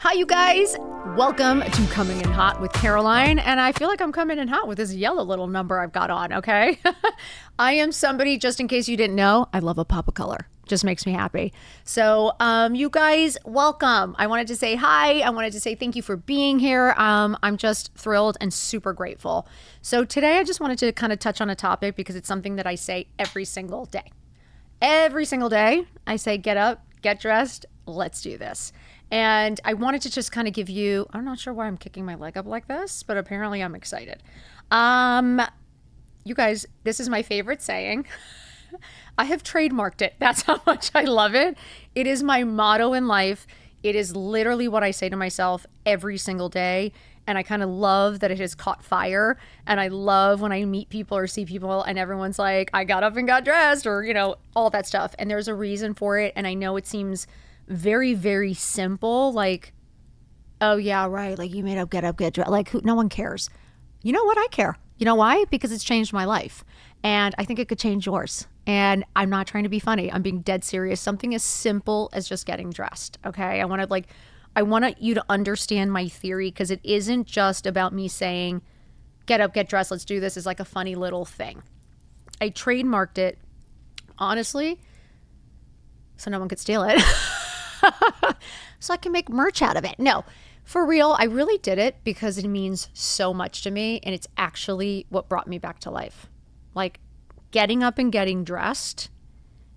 Hi, you guys. Welcome to Coming in Hot with Caroline. And I feel like I'm coming in hot with this yellow little number I've got on, okay? I am somebody, just in case you didn't know, I love a pop of color. Just makes me happy. So you guys, welcome. I wanted to say hi. I wanted to say thank you for being here. I'm just thrilled and super grateful. So today I just wanted to kind of touch on a topic because it's something that I say every single day. Every single day, I say, get up, get dressed, let's do this. And I wanted to just kind of give you, I'm not sure why I'm kicking my leg up like this, but apparently I'm excited. You guys, this is my favorite saying. I have trademarked it. That's how much I love it. It is my motto in life. It is literally what I say to myself every single day. And I kind of love that it has caught fire. And I love when I meet people or see people and everyone's like, I got up and got dressed, or, you know, all that stuff. And there's a reason for it. And I know it seems very, very simple. Like, oh yeah, right. Like you made up, get dressed. Like no one cares. You know what? I care. You know why? Because it's changed my life. And I think it could change yours. And I'm not trying to be funny. I'm being dead serious. Something as simple as just getting dressed. Okay. I want you to understand my theory, because it isn't just about me saying, get up, get dressed, let's do this. It's like a funny little thing. I trademarked it, honestly, so no one could steal it. So I can make merch out of it. No, for real, I really did it because it means so much to me. And it's actually what brought me back to life. Like getting up and getting dressed.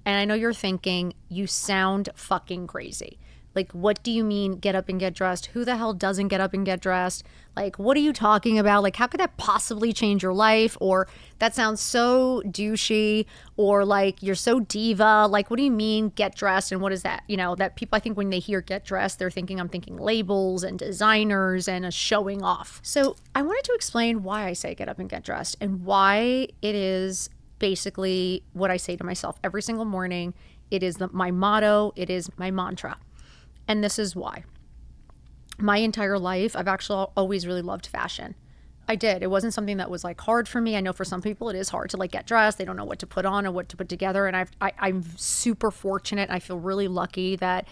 And I know you're thinking, you sound fucking crazy. Like, what do you mean get up and get dressed? Who the hell doesn't get up and get dressed? Like, what are you talking about? Like, how could that possibly change your life? Or that sounds so douchey, or like you're so diva. Like, what do you mean get dressed? And what is that? You know, that people, I think when they hear get dressed, I'm thinking labels and designers and a showing off. So I wanted to explain why I say get up and get dressed and why it is basically what I say to myself every single morning. It is my motto. It is my mantra. And this is why. My entire life, I've actually always really loved fashion. I did. It wasn't something that was like hard for me. I know for some people it is hard to like get dressed. They don't know what to put on or what to put together. And I'm super fortunate. I feel really lucky that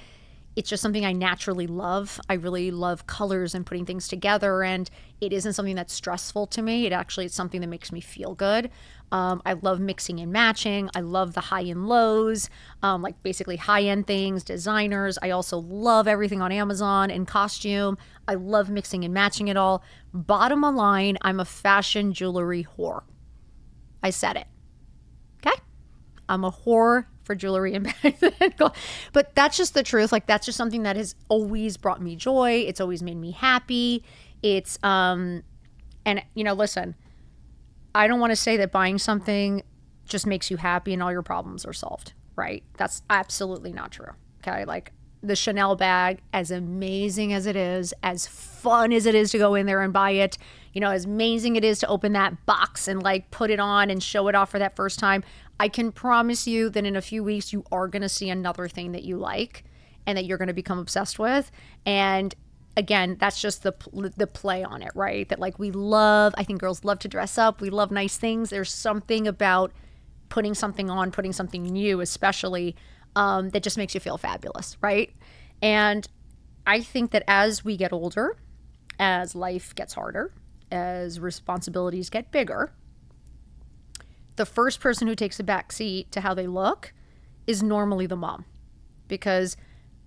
it's just something I naturally love. I really love colors and putting things together. And it isn't something that's stressful to me. It's something that makes me feel good. I love mixing and matching. I love the high and lows, like basically high-end things, designers. I also love everything on Amazon and costume. I love mixing and matching it all. Bottom line, I'm a fashion jewelry whore. I said it. Okay? I'm a whore for jewelry and bags. But that's just the truth. Like, that's just something that has always brought me joy. It's always made me happy. It's, and you know, listen, I don't want to say that buying something just makes you happy and all your problems are solved, right? That's absolutely not true. Okay. Like the Chanel bag, as amazing as it is, as fun as it is to go in there and buy it, you know, as amazing it is to open that box and like put it on and show it off for that first time. I can promise you that in a few weeks, you are going to see another thing that you like and that you're going to become obsessed with. And again, that's just the play on it, right? That like we love, I think girls love to dress up. We love nice things. There's something about putting something on, putting something new, especially that just makes you feel fabulous, right? And I think that as we get older, as life gets harder, as responsibilities get bigger, the first person who takes a back seat to how they look is normally the mom. Because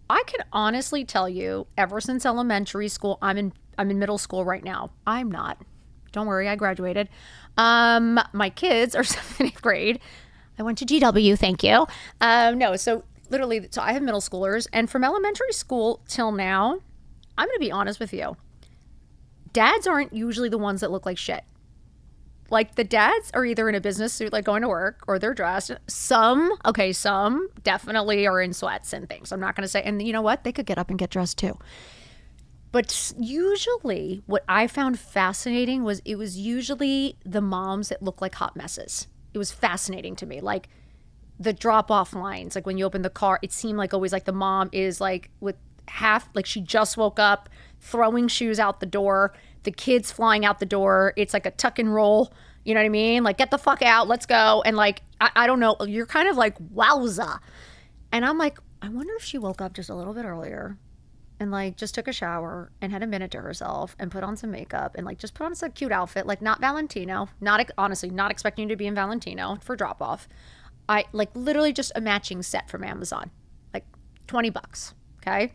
I can honestly tell you, ever since elementary school, I'm in middle school right now. I'm not. Don't worry, I graduated. My kids are 7th and 8th grade. I went to GW, thank you. No, so literally, so I have middle schoolers, and from elementary school till now, I'm going to be honest with you. Dads aren't usually the ones that look like shit. Like the dads are either in a business suit, like going to work, or they're dressed. Some definitely are in sweats and things. I'm not going to say, and you know what? They could get up and get dressed too. But usually what I found fascinating was it was usually the moms that look like hot messes. It was fascinating to me. Like the drop off lines, like when you open the car, it seemed like always like the mom is like with half, like she just woke up, throwing shoes out the door, the kids flying out the door. It's like a tuck and roll. You know what I mean? Like, get the fuck out. Let's go. And like, I don't know. You're kind of like, wowza. And I'm like, I wonder if she woke up just a little bit earlier and like just took a shower and had a minute to herself and put on some makeup and like just put on some cute outfit, like not Valentino, not honestly, not expecting you to be in Valentino for drop off. I like literally just a matching set from Amazon, like $20. Okay.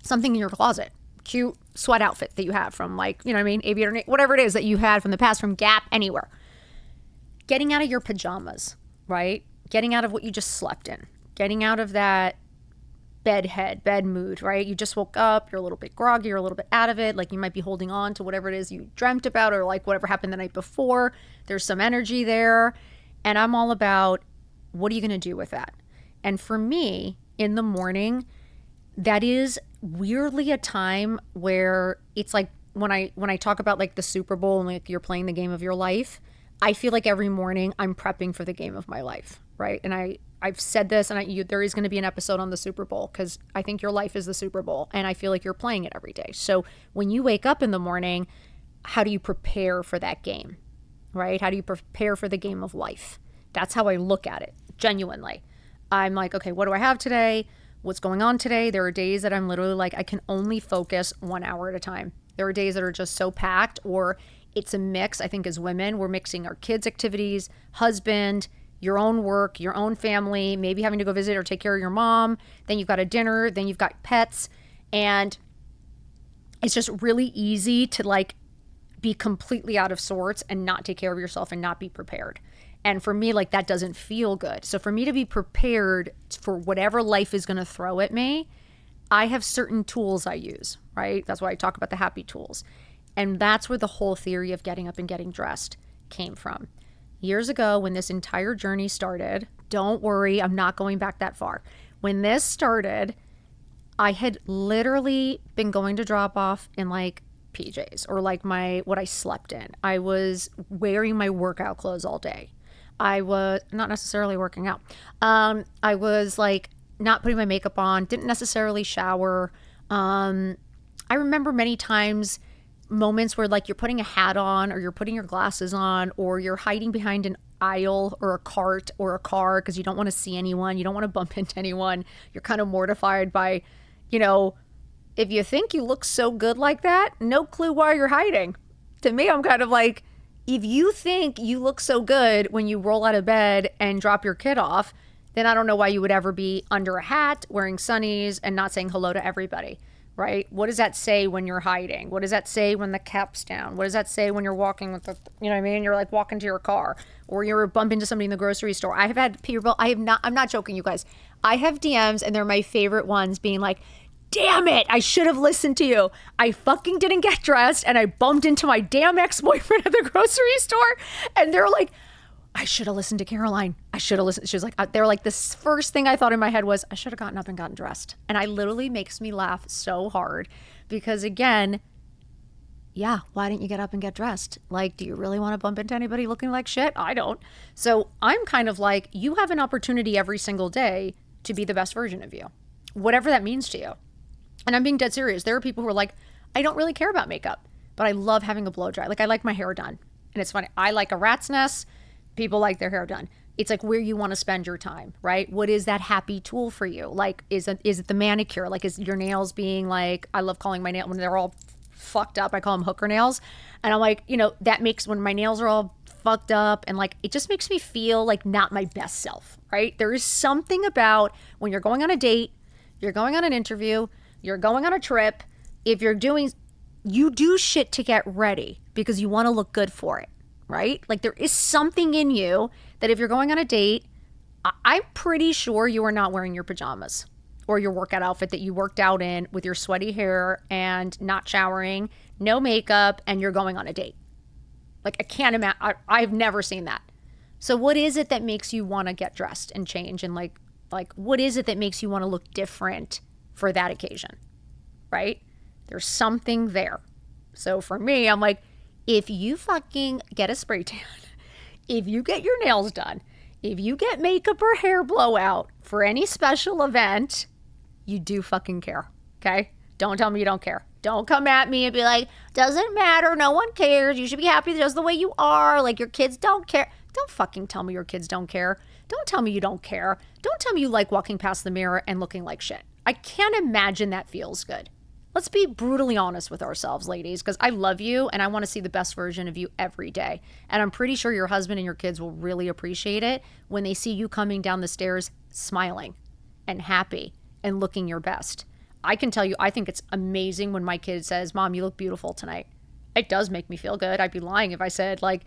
Something in your closet, cute sweat outfit that you have from like, you know what I mean? Aviator, whatever it is that you had from the past, from Gap, anywhere. Getting out of your pajamas, right? Getting out of what you just slept in, getting out of that bed mood, right? You just woke up, you're a little bit groggy, you're a little bit out of it. Like you might be holding on to whatever it is you dreamt about or like whatever happened the night before. There's some energy there. And I'm all about, what are you going to do with that? And for me, in the morning, that is weirdly a time where it's like when I talk about like the Super Bowl and like you're playing the game of your life, I feel like every morning I'm prepping for the game of my life, right? And I've said this, and there is going to be an episode on the Super Bowl because I think your life is the Super Bowl, and I feel like you're playing it every day. So when you wake up in the morning, how do you prepare for that game, right? How do you prepare for the game of life? That's how I look at it, genuinely. I'm like, okay, what do I have today? What's going on today? There are days that I'm literally like, I can only focus 1 hour at a time. There are days that are just so packed, or it's a mix. I think as women, we're mixing our kids' activities, husband, your own work, your own family, maybe having to go visit or take care of your mom. Then you've got a dinner, then you've got pets. And it's just really easy to like be completely out of sorts and not take care of yourself and not be prepared. And for me, like that doesn't feel good. So for me to be prepared for whatever life is going to throw at me, I have certain tools I use, right? That's why I talk about the happy tools. And that's where the whole theory of getting up and getting dressed came from. Years ago, when this entire journey started, don't worry, I'm not going back that far. When this started, I had literally been going to drop off in like PJs or like what I slept in. I was wearing my workout clothes all day. I was not necessarily working out. I was like not putting my makeup on, didn't necessarily shower. I remember many times moments where like you're putting a hat on or you're putting your glasses on or you're hiding behind an aisle or a cart or a car because you don't want to see anyone. You don't want to bump into anyone. You're kind of mortified by, you know, if you think you look so good like that, no clue why you're hiding. To me, I'm kind of like, if you think you look so good when you roll out of bed and drop your kid off, then I don't know why you would ever be under a hat, wearing sunnies, and not saying hello to everybody, right? What does that say when you're hiding? What does that say when the cap's down? What does that say when you're walking with the, you know what I mean? You're like walking to your car or you're bumping into somebody in the grocery store. I have had people, I'm not joking, you guys. I have DMs and they're my favorite ones being like, damn it, I should have listened to you. I fucking didn't get dressed and I bumped into my damn ex-boyfriend at the grocery store. And they're like, I should have listened to Caroline. I should have listened. She was like, they're like, this first thing I thought in my head was, I should have gotten up and gotten dressed. And I literally makes me laugh so hard because again, yeah, why didn't you get up and get dressed? Like, do you really want to bump into anybody looking like shit? I don't. So I'm kind of like, you have an opportunity every single day to be the best version of you, whatever that means to you. And I'm being dead serious. There are people who are like, I don't really care about makeup, but I love having a blow dry. Like I like my hair done. And it's funny. I like a rat's nest. People like their hair done. It's like where you want to spend your time, right? What is that happy tool for you? Like, is it the manicure? Like, is your nails being like, I love calling my nails when they're all fucked up. I call them hooker nails. And I'm like, you know, that makes when my nails are all fucked up and like, it just makes me feel like not my best self, right? There is something about when you're going on a date, you're going on an interview, you're going on a trip, if you're doing, you do shit to get ready because you want to look good for it, right? Like there is something in you that if you're going on a date, I'm pretty sure you are not wearing your pajamas or your workout outfit that you worked out in with your sweaty hair and not showering, no makeup, and you're going on a date. Like I can't imagine, I've never seen that. So what is it that makes you want to get dressed and change? And like what is it that makes you want to look different for that occasion, right? There's something there. So for me, I'm like, if you fucking get a spray tan, if you get your nails done, if you get makeup or hair blowout for any special event, you do fucking care, okay? Don't tell me you don't care. Don't come at me and be like, doesn't matter, no one cares, you should be happy just the way you are, like your kids don't care. Don't fucking tell me your kids don't care. Don't tell me you don't care. Don't tell me you like walking past the mirror and looking like shit. I can't imagine that feels good. Let's be brutally honest with ourselves, ladies, because I love you and I want to see the best version of you every day. And I'm pretty sure your husband and your kids will really appreciate it when they see you coming down the stairs smiling and happy and looking your best. I can tell you, I think it's amazing when my kid says, Mom, you look beautiful tonight. It does make me feel good. I'd be lying if I said, like,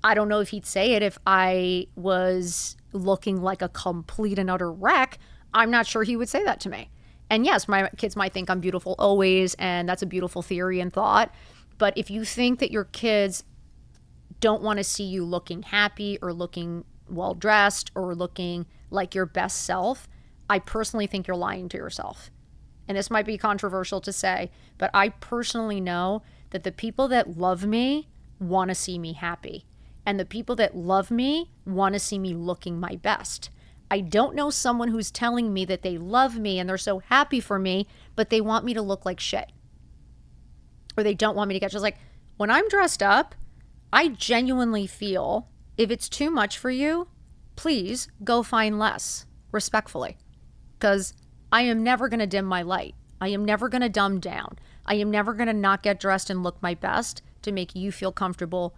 I don't know if he'd say it if I was looking like a complete and utter wreck. I'm not sure he would say that to me. And yes, my kids might think I'm beautiful always, and that's a beautiful theory and thought. But if you think that your kids don't want to see you looking happy or looking well dressed or looking like your best self, I personally think you're lying to yourself. And this might be controversial to say, but I personally know that the people that love me want to see me happy. And the people that love me want to see me looking my best. I don't know someone who's telling me that they love me and they're so happy for me, but they want me to look like shit. Or they don't want me to get just like, when I'm dressed up, I genuinely feel if it's too much for you, please go find less, respectfully. Because I am never going to dim my light. I am never going to dumb down. I am never going to not get dressed and look my best to make you feel comfortable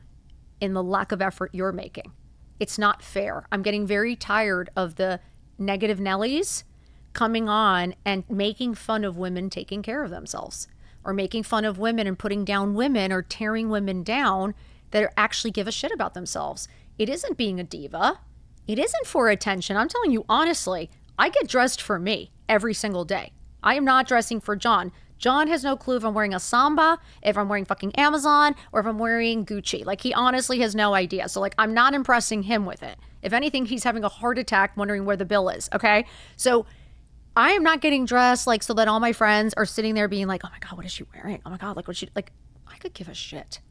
in the lack of effort you're making. It's not fair. I'm getting very tired of the negative Nellies coming on and making fun of women taking care of themselves, or making fun of women and putting down women or tearing women down that actually give a shit about themselves. It isn't being a diva. It isn't for attention. I'm telling you honestly, I get dressed for me every single day. I am not dressing for John. John has no clue if I'm wearing a Samba, if I'm wearing fucking Amazon, or if I'm wearing Gucci. Like, he honestly has no idea. So, like, I'm not impressing him with it. If anything, he's having a heart attack wondering where the bill is, okay? So I am not getting dressed, like, so that all my friends are sitting there being like, oh my God, what is she wearing? Oh my God, like, I could give a shit.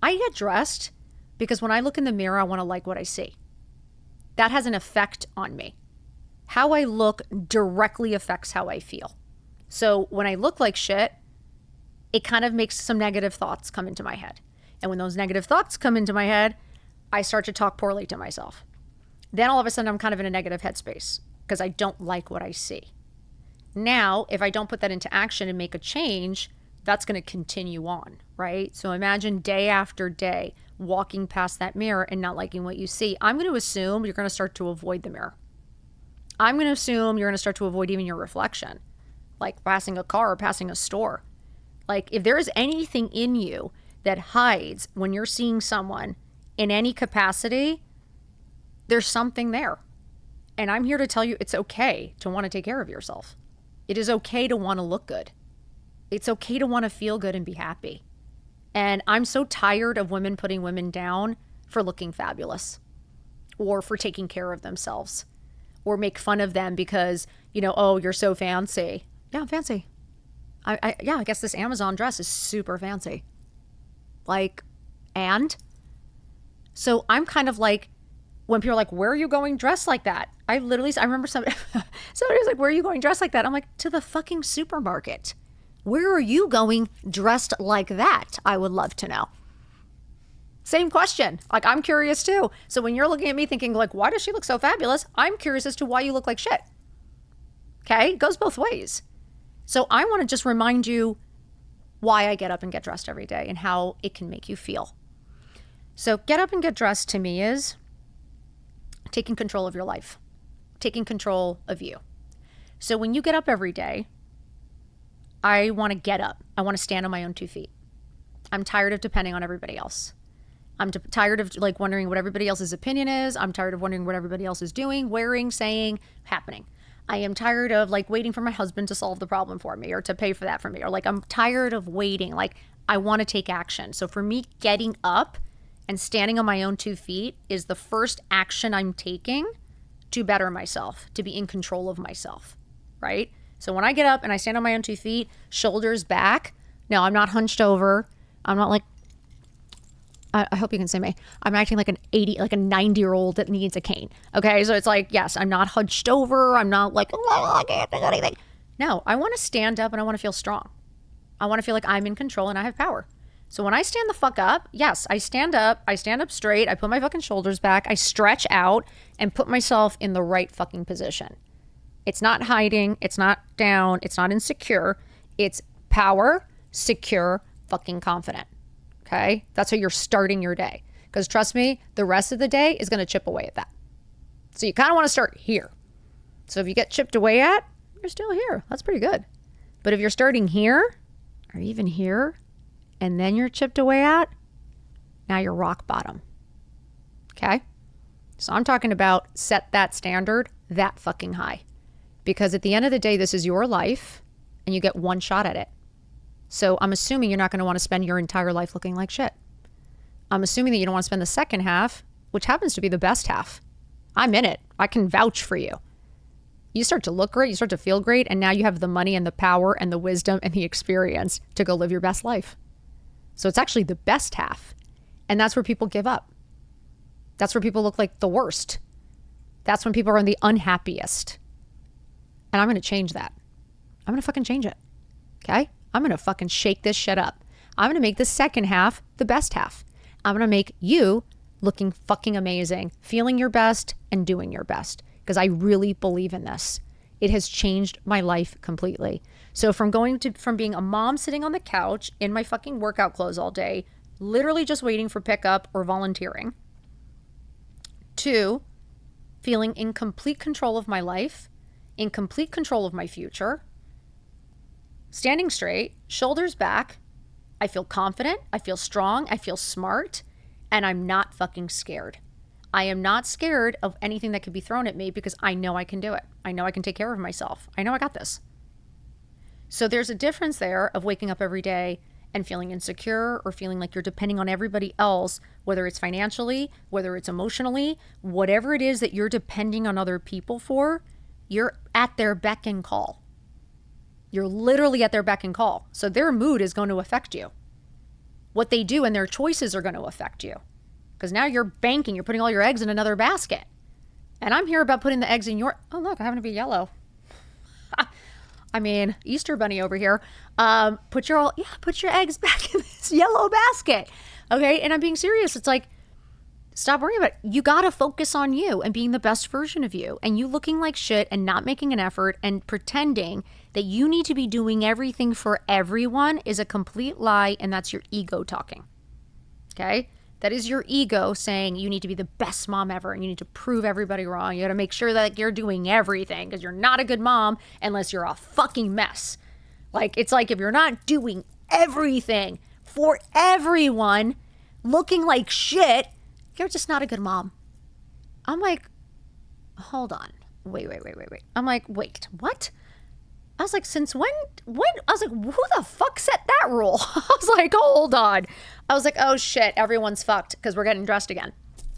I get dressed because when I look in the mirror, I want to like what I see. That has an effect on me. How I look directly affects how I feel. So when I look like shit, it kind of makes some negative thoughts come into my head. And when those negative thoughts come into my head, I start to talk poorly to myself. Then all of a sudden I'm kind of in a negative headspace because I don't like what I see. Now, if I don't put that into action and make a change, that's going to continue on, right? So imagine day after day walking past that mirror and not liking what you see. I'm going to assume you're going to start to avoid the mirror. I'm going to assume you're going to start to avoid even your reflection. Like passing a car or passing a store. Like, if there is anything in you that hides when you're seeing someone in any capacity, there's something there. And I'm here to tell you it's okay to want to take care of yourself. It is okay to want to look good. It's okay to want to feel good and be happy. And I'm so tired of women putting women down for looking fabulous or for taking care of themselves or make fun of them because, you know, oh, you're so fancy. Yeah, I'm fancy. I guess this Amazon dress is super fancy. Like, and? So I'm kind of like, when people are like, where are you going dressed like that? I remember somebody was like, where are you going dressed like that? I'm like, to the fucking supermarket. Where are you going dressed like that? I would love to know. Same question. Like, I'm curious too. So when you're looking at me thinking like, why does she look so fabulous? I'm curious as to why you look like shit. Okay? It goes both ways. So I want to just remind you why I get up and get dressed every day and how it can make you feel. So get up and get dressed to me is taking control of your life, taking control of you. So when you get up every day, I want to get up. I want to stand on my own 2 feet. I'm tired of depending on everybody else. I'm tired of like wondering what everybody else's opinion is. I'm tired of wondering what everybody else is doing, wearing, saying, happening. I am tired of like waiting for my husband to solve the problem for me or to pay for that for me. Or like, I'm tired of waiting. Like, I want to take action. So for me, getting up and standing on my own 2 feet is the first action I'm taking to better myself, to be in control of myself, right? So when I get up and I stand on my own 2 feet, shoulders back. No, I'm not hunched over. I'm not like, I hope you can see me. I'm acting like a 90-year-old that needs a cane. Okay. So it's like, yes, I'm not hunched over. I'm not like, oh, I can't do anything. No, I want to stand up and I want to feel strong. I want to feel like I'm in control and I have power. So when I stand the fuck up, yes, I stand up straight. I put my fucking shoulders back. I stretch out and put myself in the right fucking position. It's not hiding. It's not down. It's not insecure. It's power, secure, fucking confident. Okay? That's how you're starting your day. Because trust me, the rest of the day is going to chip away at that. So you kind of want to start here. So if you get chipped away at, you're still here. That's pretty good. But if you're starting here or even here and then you're chipped away at, now you're rock bottom. Okay? So I'm talking about set that standard that fucking high. Because at the end of the day, this is your life and you get one shot at it. So I'm assuming you're not going to want to spend your entire life looking like shit. I'm assuming that you don't want to spend the second half, which happens to be the best half. I'm in it. I can vouch for you. You start to look great, you start to feel great, and now you have the money and the power and the wisdom and the experience to go live your best life. So it's actually the best half. And that's where people give up. That's where people look like the worst. That's when people are the unhappiest. And I'm going to change that. I'm going to fucking change it. Okay? I'm going to fucking shake this shit up. I'm going to make the second half the best half. I'm going to make you looking fucking amazing, feeling your best and doing your best. Because I really believe in this. It has changed my life completely. So from being a mom sitting on the couch in my fucking workout clothes all day, literally just waiting for pickup or volunteering, to feeling in complete control of my life, in complete control of my future, standing straight, shoulders back. I feel confident, I feel strong, I feel smart, and I'm not fucking scared. I am not scared of anything that could be thrown at me because I know I can do it. I know I can take care of myself. I know I got this. So there's a difference there of waking up every day and feeling insecure or feeling like you're depending on everybody else, whether it's financially, whether it's emotionally, whatever it is that you're depending on other people for, you're at their beck and call. You're literally at their beck and call. So their mood is going to affect you. What they do and their choices are going to affect you. Because now you're banking, you're putting all your eggs in another basket. And I'm here about putting the eggs in your, oh look, I happen to be yellow. I mean, Easter bunny over here. Put your eggs back in this yellow basket. Okay, and I'm being serious. It's like, stop worrying about it. You got to focus on you and being the best version of you. And you looking like shit and not making an effort and pretending that you need to be doing everything for everyone is a complete lie, and that's your ego talking. Okay? That is your ego saying you need to be the best mom ever and you need to prove everybody wrong. You got to make sure that you're doing everything because you're not a good mom unless you're a fucking mess. Like, it's like if you're not doing everything for everyone, looking like shit, you're just not a good mom. I'm like, hold on. Wait. I'm like, wait, what? I was like, since when? I was like, who the fuck set that rule? I was like, hold on. I was like, oh shit, everyone's fucked because we're getting dressed again.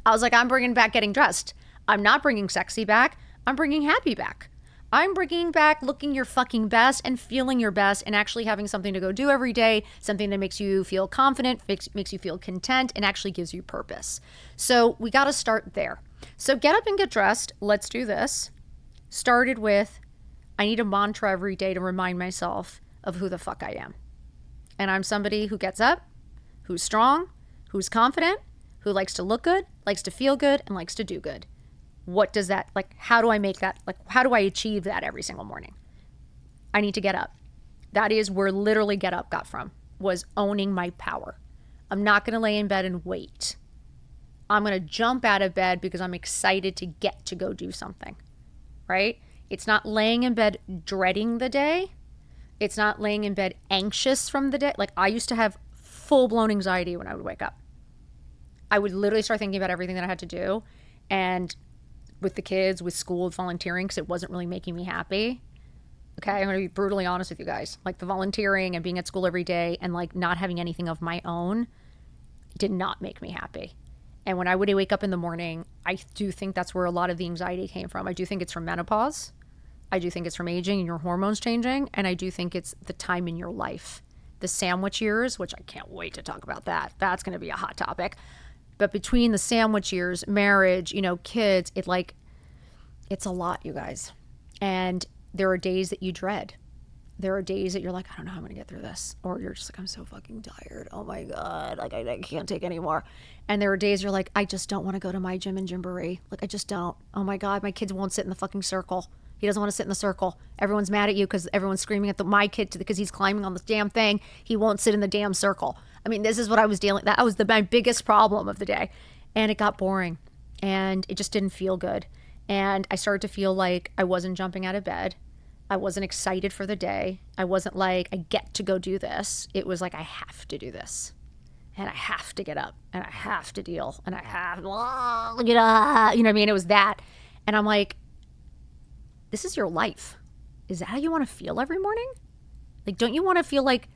I was like, I'm bringing back getting dressed. I'm not bringing sexy back. I'm bringing happy back. I'm bringing back looking your fucking best and feeling your best and actually having something to go do every day, something that makes you feel confident, makes you feel content, and actually gives you purpose. So we got to start there. So get up and get dressed. Let's do this. Started with, I need a mantra every day to remind myself of who the fuck I am. And I'm somebody who gets up, who's strong, who's confident, who likes to look good, likes to feel good, and likes to do good. What does that, like, how do I make that, like, how do I achieve that every single morning? I need to get up. That is where literally get up got from, was owning my power. I'm not going to lay in bed and wait. I'm going to jump out of bed because I'm excited to get to go do something, right? It's not laying in bed dreading the day. It's not laying in bed anxious from the day. Like, I used to have full-blown anxiety when I would wake up. I would literally start thinking about everything that I had to do. And with the kids, with school, with volunteering, because it wasn't really making me happy. Okay, I'm going to be brutally honest with you guys. Like, the volunteering and being at school every day and, like, not having anything of my own did not make me happy. And when I would wake up in the morning, I do think that's where a lot of the anxiety came from. I do think it's from menopause. I do think it's from aging and your hormones changing. And I do think it's the time in your life. The sandwich years, which I can't wait to talk about that. That's going to be a hot topic. But between the sandwich years, marriage, kids, it's a lot, you guys. And there are days that you dread. There are days that you're like, I don't know how I'm going to get through this. Or you're just like, I'm so fucking tired. Oh my God. Like, I can't take anymore. And there are days you're like, I just don't want to go to my gym and gymboree. Like, I just don't. Oh my God, my kids won't sit in the fucking circle. He doesn't want to sit in the circle. Everyone's mad at you because everyone's screaming at my kid because he's climbing on this damn thing. He won't sit in the damn circle. I mean, this is what I was dealing. That was my biggest problem of the day. And it got boring and it just didn't feel good. And I started to feel like I wasn't jumping out of bed. I wasn't excited for the day. I wasn't like, I get to go do this. It was like, I have to do this. And I have to get up and I have to deal and I have, you know what I mean? It was that. And I'm like, this is your life. Is that how you want to feel every morning? Like, don't you want to feel like,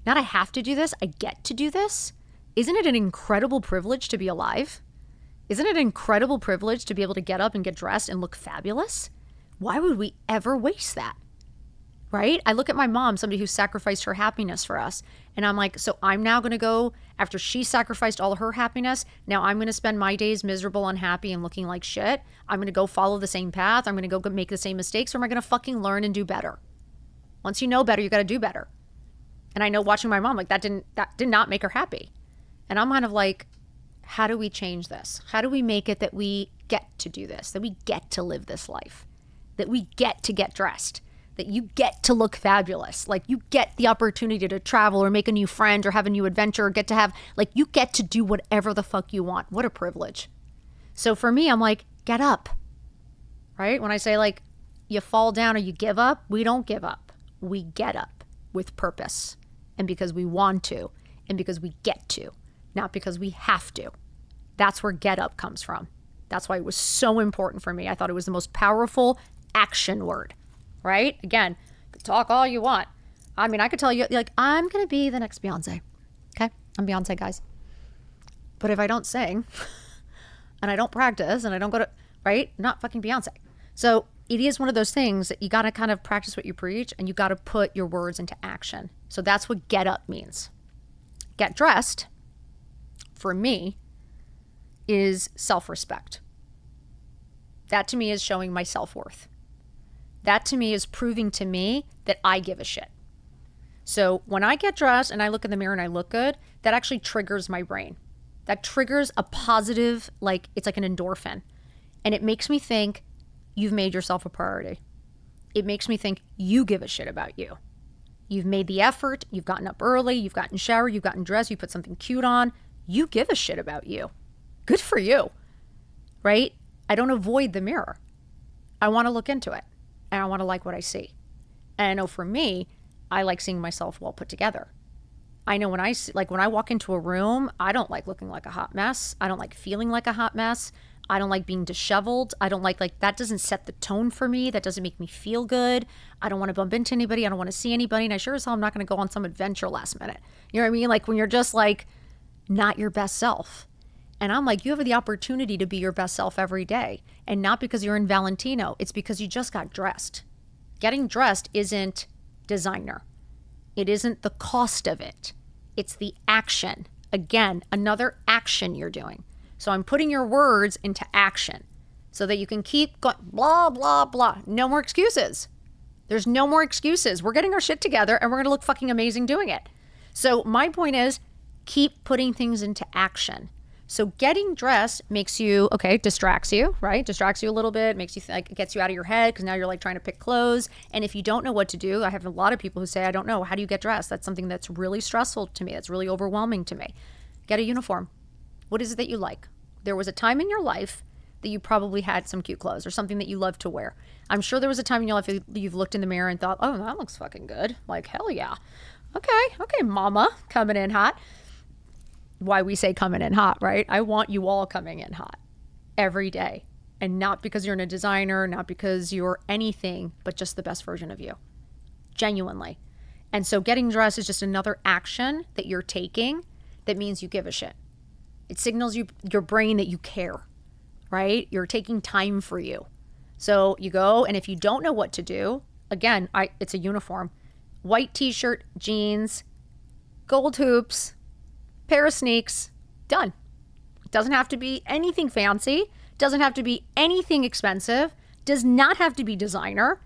not I have to do this, I get to do this? Isn't it an incredible privilege to be alive? Isn't it an incredible privilege to be able to get up and get dressed and look fabulous? Why would we ever waste that? Right? I look at my mom, somebody who sacrificed her happiness for us. And I'm like, so I'm now going to go, after she sacrificed all her happiness, now I'm going to spend my days miserable, unhappy, and looking like shit. I'm going to go follow the same path. I'm going to go make the same mistakes, or am I going to fucking learn and do better? Once you know better, you got to do better. And I know watching my mom, like that did not make her happy. And I'm kind of like, how do we change this? How do we make it that we get to do this, that we get to live this life, that we get to get dressed, that you get to look fabulous, like you get the opportunity to travel or make a new friend or have a new adventure or get to have, like you get to do whatever the fuck you want. What a privilege. So for me, I'm like, get up, right? When I say like you fall down or you give up, we don't give up. We get up with purpose and because we want to and because we get to, not because we have to. That's where get up comes from. That's why it was so important for me. I thought it was the most powerful action word. Right? Again, talk all you want. I mean, I could tell you, like, I'm going to be the next Beyonce. Okay? I'm Beyonce, guys. But if I don't sing and I don't practice and I don't go to, right? I'm not fucking Beyonce. So it is one of those things that you got to kind of practice what you preach and you got to put your words into action. So that's what get up means. Get dressed, for me, is self-respect. That to me is showing my self-worth. That to me is proving to me that I give a shit. So when I get dressed and I look in the mirror and I look good, that actually triggers my brain. That triggers a positive, like it's like an endorphin. And it makes me think you've made yourself a priority. It makes me think you give a shit about you. You've made the effort. You've gotten up early. You've gotten showered. You've gotten dressed. You put something cute on. You give a shit about you. Good for you. Right? I don't avoid the mirror. I want to look into it. And I want to like what I see. And I know for me, I like seeing myself well put together. I know when I walk into a room, I don't like looking like a hot mess. I don't like feeling like a hot mess. I don't like being disheveled. I don't like that doesn't set the tone for me. That doesn't make me feel good. I don't want to bump into anybody. I don't want to see anybody. And I sure as hell I'm not going to go on some adventure last minute. You know what I mean? Like when you're just like not your best self. And I'm like, you have the opportunity to be your best self every day. And not because you're in Valentino. It's because you just got dressed. Getting dressed isn't designer. It isn't the cost of it. It's the action. Again, another action you're doing. So I'm putting your words into action so that you can keep going, blah, blah, blah. No more excuses. There's no more excuses. We're getting our shit together and we're going to look fucking amazing doing it. So my point is keep putting things into action. So getting dressed makes you, distracts you, right? Distracts you a little bit, makes you like, gets you out of your head because now you're like trying to pick clothes. And if you don't know what to do, I have a lot of people who say, I don't know, how do you get dressed? That's something that's really stressful to me. That's really overwhelming to me. Get a uniform. What is it that you like? There was a time in your life that you probably had some cute clothes or something that you love to wear. I'm sure there was a time in your life you've looked in the mirror and thought, oh, that looks fucking good. Like, hell yeah. Okay, mama, coming in hot. Why we say coming in hot, right? I want you all coming in hot every day. And not because you're a designer, not because you're anything, but just the best version of you. Genuinely. And so getting dressed is just another action that you're taking that means you give a shit. It signals your brain that you care, right? You're taking time for you. So you go, and if you don't know what to do, again, it's a uniform. White t-shirt, jeans, gold hoops, pair of sneaks, done. It doesn't have to be anything fancy. Doesn't have to be anything expensive. Does not have to be designer.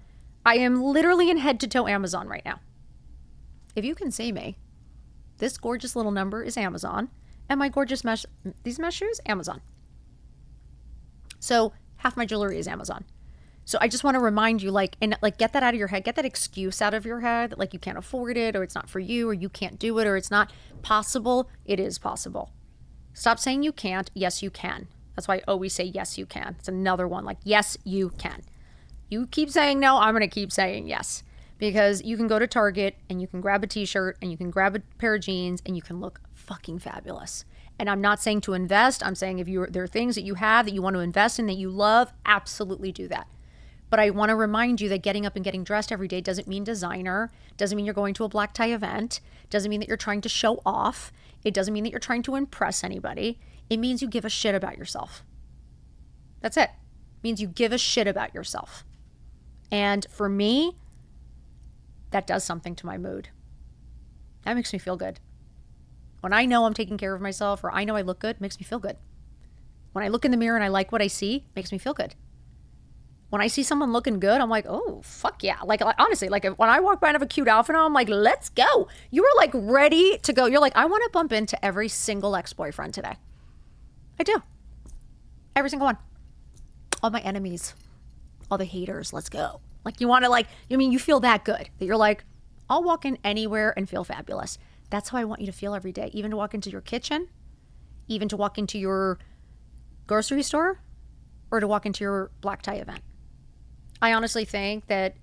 I am literally in head to toe Amazon right now. If you can see me, this gorgeous little number is Amazon. And my gorgeous these mesh shoes, Amazon. So half my jewelry is Amazon. So I just want to remind you, like, and like, get that out of your head, get that excuse out of your head, like you can't afford it, or it's not for you, or you can't do it, or it's not possible. It is possible. Stop saying you can't. Yes, you can. That's why I always say, yes, you can. It's another one, like, yes, you can. You keep saying no, I'm going to keep saying yes. Because you can go to Target and you can grab a t-shirt and you can grab a pair of jeans and you can look fucking fabulous. And I'm not saying to invest. I'm saying if there are things that you have that you want to invest in that you love, absolutely do that. But I want to remind you that getting up and getting dressed every day doesn't mean designer, doesn't mean you're going to a black tie event, doesn't mean that you're trying to show off. It doesn't mean that you're trying to impress anybody. It means you give a shit about yourself. That's it. It means you give a shit about yourself. And for me, that does something to my mood. That makes me feel good. When I know I'm taking care of myself, or I know I look good, it makes me feel good. When I look in the mirror and I like what I see, it makes me feel good. When I see someone looking good, I'm like, oh, fuck yeah. Like honestly, like when I walk by and have a cute outfit on, I'm like, let's go. You were like ready to go. You're like, I want to bump into every single ex-boyfriend today. I do. Every single one. All my enemies, all the haters, let's go. Like you want to you feel that good that you're like, I'll walk in anywhere and feel fabulous. That's how I want you to feel every day. Even to walk into your kitchen, even to walk into your grocery store, or to walk into your black tie event. I honestly think that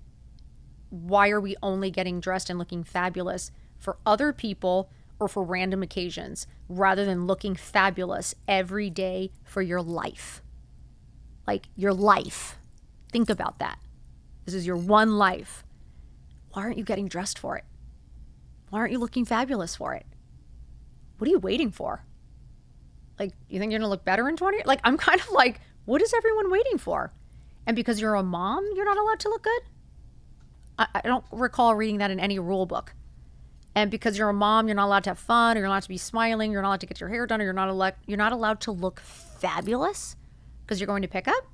why are we only getting dressed and looking fabulous for other people or for random occasions rather than looking fabulous every day for your life? Like your life. Think about that. This is your one life. Why aren't you getting dressed for it? Why aren't you looking fabulous for it? What are you waiting for? Like, you think you're going to look better in 20? Like, I'm kind of like, what is everyone waiting for? And because you're a mom, you're not allowed to look good? I don't recall reading that in any rule book. And because you're a mom, you're not allowed to have fun, or you're not allowed to be smiling, you're not allowed to get your hair done, or you're not allowed to look fabulous because you're going to pickup?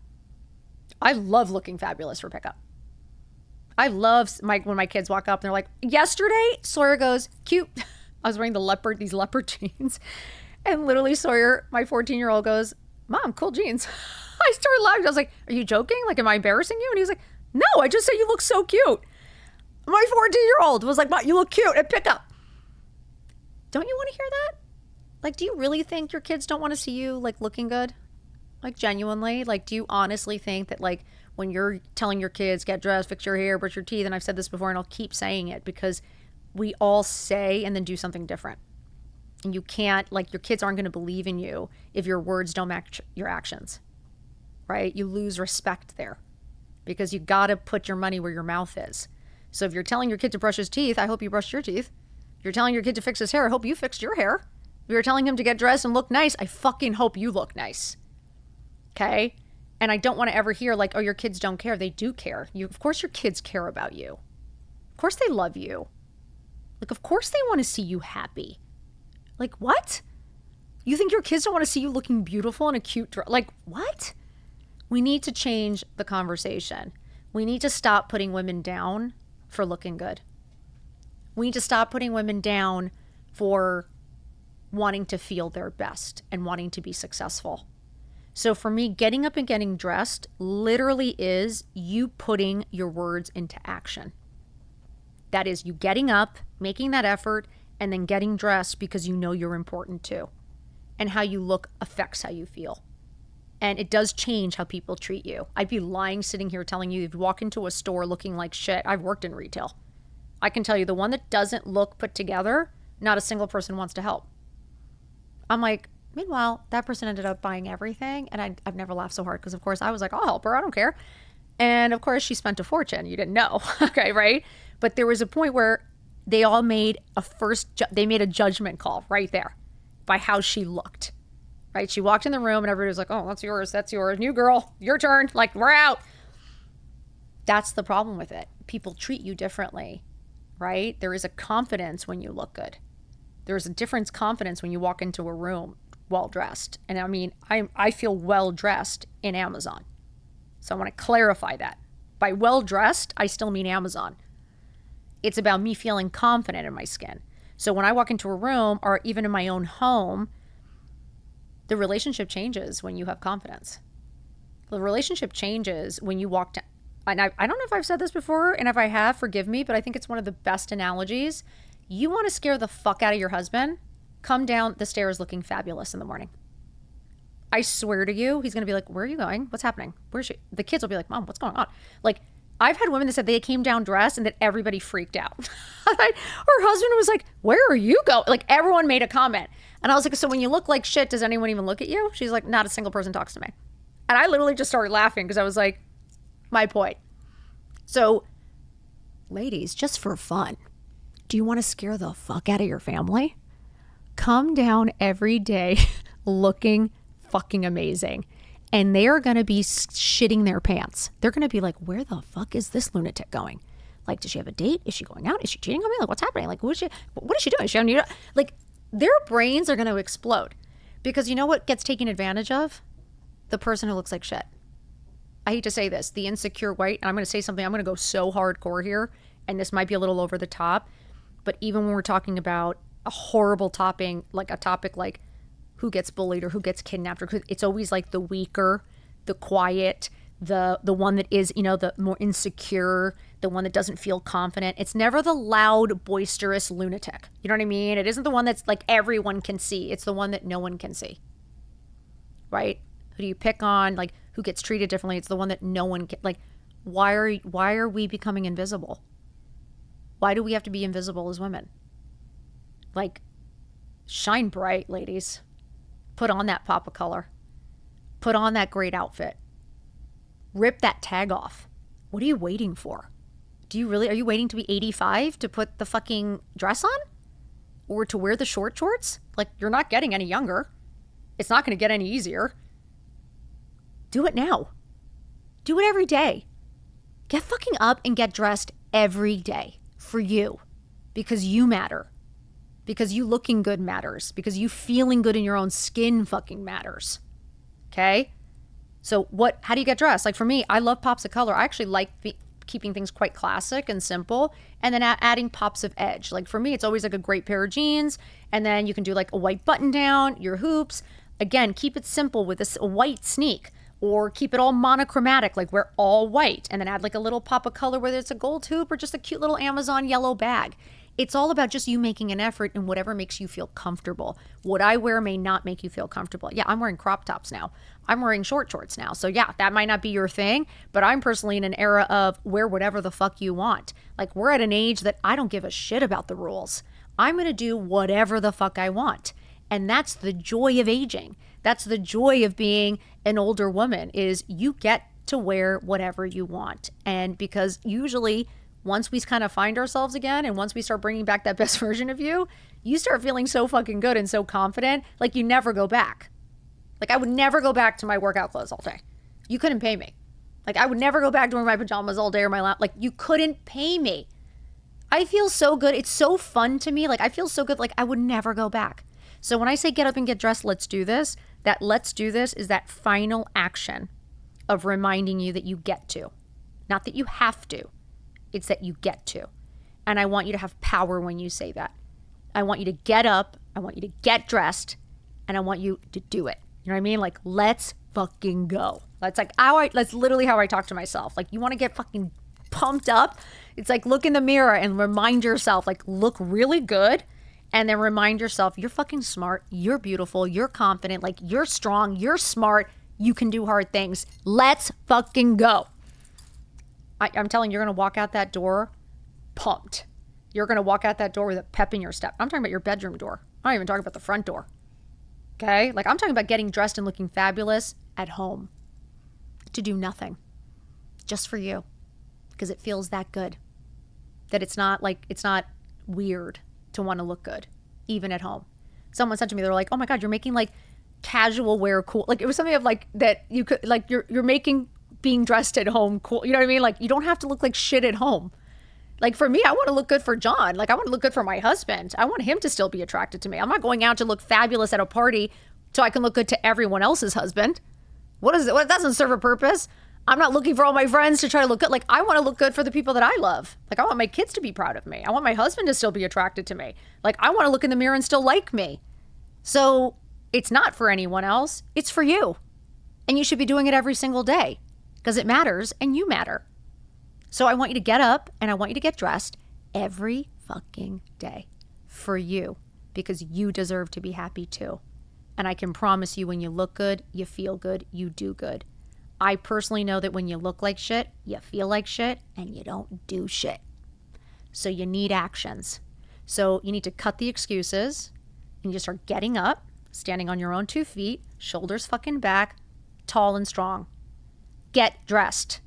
I love looking fabulous for pickup. I love when my kids walk up and they're like, yesterday, Sawyer goes, cute. I was wearing these leopard jeans. And literally Sawyer, my 14-year-old goes, Mom, cool jeans. I started laughing. I was like, are you joking? Like, am I embarrassing you? And he was like, no, I just said you look so cute. My 14-year-old was like, Mom, you look cute at pickup. Don't you want to hear that? Like, do you really think your kids don't want to see you like looking good? Like genuinely? Like, do you honestly think that like when you're telling your kids, get dressed, fix your hair, brush your teeth, and I've said this before and I'll keep saying it because we all say and then do something different. And you can't, like, your kids aren't going to believe in you if your words don't match your actions, right? You lose respect there because you got to put your money where your mouth is. So if you're telling your kid to brush his teeth, I hope you brushed your teeth. If you're telling your kid to fix his hair, I hope you fixed your hair. If you're telling him to get dressed and look nice, I fucking hope you look nice. Okay? And I don't want to ever hear like, oh, your kids don't care. They do care. Of course your kids care about you. Of course they love you. Like, of course they want to see you happy. Like, what? You think your kids don't want to see you looking beautiful in a cute dress? Like, what? We need to change the conversation. We need to stop putting women down for looking good. We need to stop putting women down for wanting to feel their best and wanting to be successful. So for me, getting up and getting dressed literally is you putting your words into action. That is you getting up, making that effort, and then getting dressed because you know you're important too. And how you look affects how you feel. And it does change how people treat you. I'd be lying sitting here telling you if you walk into a store looking like shit. I've worked in retail. I can tell you the one that doesn't look put together, not a single person wants to help. I'm like, meanwhile, that person ended up buying everything. And I've never laughed so hard because, of course, I was like, I'll help her. I don't care. And, of course, she spent a fortune. You didn't know. Okay, right? But there was a point where they all made they made a judgment call right there by how she looked, right? She walked in the room and everybody was like, oh, that's yours. New girl, your turn. Like, we're out. That's the problem with it. People treat you differently, right? There is a confidence when you look good. There's a different confidence when you walk into a room well-dressed. And I mean, I feel well-dressed in Amazon. So I want to clarify that. By well-dressed, I still mean Amazon. It's about me feeling confident in my skin. So when I walk into a room or even in my own home, the relationship changes when you have confidence. The relationship changes when you walk and I don't know if I've said this before, and if I have, forgive me, but I think it's one of the best analogies. You want to scare the fuck out of your husband? Come down the stairs looking fabulous in the morning. I swear to you, he's going to be like, where are you going? What's happening? Where's she? The kids will be like, Mom, what's going on? Like, I've had women that said they came down dressed and that everybody freaked out. Her husband was like, where are you going? Like, everyone made a comment. And I was like, so when you look like shit, does anyone even look at you? She's like, not a single person talks to me. And I literally just started laughing because I was like, my point. So, ladies, just for fun, do you want to scare the fuck out of your family? Come down every day looking fucking amazing. And they are going to be shitting their pants. They're going to be like, where the fuck is this lunatic going? Like, does she have a date? Is she going out? Is she cheating on me? Like, what's happening? Like, what is she doing? Is she on you? Like, their brains are going to explode. Because you know what gets taken advantage of? The person who looks like shit. I hate to say this, the insecure white, and I'm going to say something, I'm going to go so hardcore here, and this might be a little over the top, but even when we're talking about a horrible topic, like a topic like who gets bullied or who gets kidnapped, or it's always like the weaker, the quiet, the one that is, you know, the more insecure, the one that doesn't feel confident. It's never the loud, boisterous lunatic. You know what I mean? It isn't the one that's like everyone can see. It's the one that no one can see. Right? Who do you pick on? Like, who gets treated differently? It's the one that no one can, like, why are we becoming invisible? Why do we have to be invisible as women? Like, shine bright, ladies. Put on that pop of color. Put on that great outfit. Rip that tag off. What are you waiting for? Are you waiting to be 85 to put the fucking dress on? Or to wear the short shorts? Like, you're not getting any younger. It's not going to get any easier. Do it now. Do it every day. Get fucking up and get dressed every day for you. Because you matter. Because you looking good matters. Because you feeling good in your own skin fucking matters. Okay? So how do you get dressed? Like for me, I love pops of color. I actually like keeping things quite classic and simple, and then adding pops of edge. Like for me, it's always like a great pair of jeans, and then you can do like a white button down, your hoops. Again, keep it simple with a white sneak, or keep it all monochromatic, like wear all white, and then add like a little pop of color, whether it's a gold hoop or just a cute little Amazon yellow bag. It's all about just you making an effort in whatever makes you feel comfortable. What I wear may not make you feel comfortable. Yeah, I'm wearing crop tops now. I'm wearing short shorts now. So yeah, that might not be your thing, but I'm personally in an era of wear whatever the fuck you want. Like we're at an age that I don't give a shit about the rules. I'm going to do whatever the fuck I want. And that's the joy of aging. That's the joy of being an older woman, is you get to wear whatever you want. And because usually once we kind of find ourselves again, and once we start bringing back that best version of you, you start feeling so fucking good and so confident, like you never go back. Like I would never go back to my workout clothes all day. You couldn't pay me. Like I would never go back to wearing my pajamas all day or my like you couldn't pay me. I feel so good. It's so fun to me. Like I feel so good. Like I would never go back. So when I say get up and get dressed, let's do this, that let's do this is that final action of reminding you that you get to, not that you have to. It's that you get to. And I want you to have power when you say that. I want you to get up. I want you to get dressed. And I want you to do it. You know what I mean? Like, let's fucking go. That's literally how I talk to myself. Like, you want to get fucking pumped up? It's like, look in the mirror and remind yourself, like, look really good. And then remind yourself, you're fucking smart. You're beautiful. You're confident. Like, you're strong. You're smart. You can do hard things. Let's fucking go. I'm telling you, you're going to walk out that door pumped. You're going to walk out that door with a pep in your step. I'm talking about your bedroom door. I'm not even talking about the front door. Okay? Like I'm talking about getting dressed and looking fabulous at home. To do nothing. Just for you. Because it feels that good. That it's not weird to want to look good. Even at home. Someone said to me, they're like, oh my God, you're making like casual wear cool. Like it was something of like that you could, like you're making being dressed at home cool. You know what I mean? Like you don't have to look like shit at home. Like for me, I want to look good for John. Like I want to look good for my husband. I want him to still be attracted to me. I'm not going out to look fabulous at a party so I can look good to everyone else's husband. What is it? What doesn't serve a purpose? I'm not looking for all my friends to try to look good. Like I want to look good for the people that I love. Like I want my kids to be proud of me. I want my husband to still be attracted to me. Like I want to look in the mirror and still like me. So it's not for anyone else. It's for you. And you should be doing it every single day because it matters and you matter. So I want you to get up and I want you to get dressed every fucking day for you, because you deserve to be happy too. And I can promise you, when you look good, you feel good, you do good. I personally know that when you look like shit, you feel like shit, and you don't do shit. So you need actions. So you need to cut the excuses. You need to start getting up, standing on your own 2 feet, shoulders fucking back, tall and strong. Get dressed.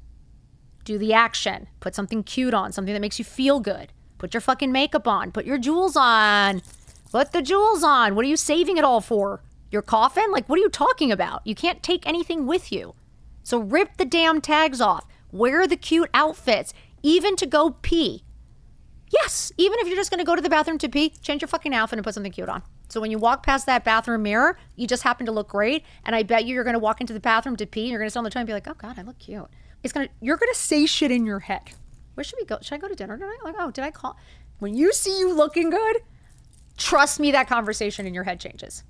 Do the action. Put something cute on, something that makes you feel good. Put your fucking makeup on. Put your jewels on. Put the jewels on. What are you saving it all for? Your coffin? Like, what are you talking about? You can't take anything with you. So rip the damn tags off. Wear the cute outfits, even to go pee. Yes, even if you're just going to go to the bathroom to pee, change your fucking outfit and put something cute on. So when you walk past that bathroom mirror, you just happen to look great. And I bet you're going to walk into the bathroom to pee and you're going to stand on the toilet and be like, oh God, I look cute. You're going to say shit in your head. Where should we go? Should I go to dinner tonight? Like, oh, did I call? When you see you looking good, trust me, that conversation in your head changes.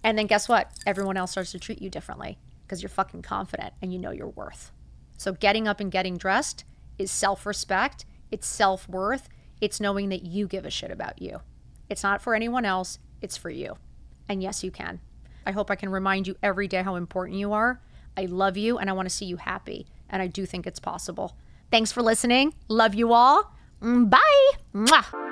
And then guess what? Everyone else starts to treat you differently because you're fucking confident and you know your worth. So getting up and getting dressed is self-respect. It's self-worth. It's knowing that you give a shit about you. It's not for anyone else. It's for you. And yes, you can. I hope I can remind you every day how important you are. I love you and I want to see you happy. And I do think it's possible. Thanks for listening. Love you all. Bye. Mwah.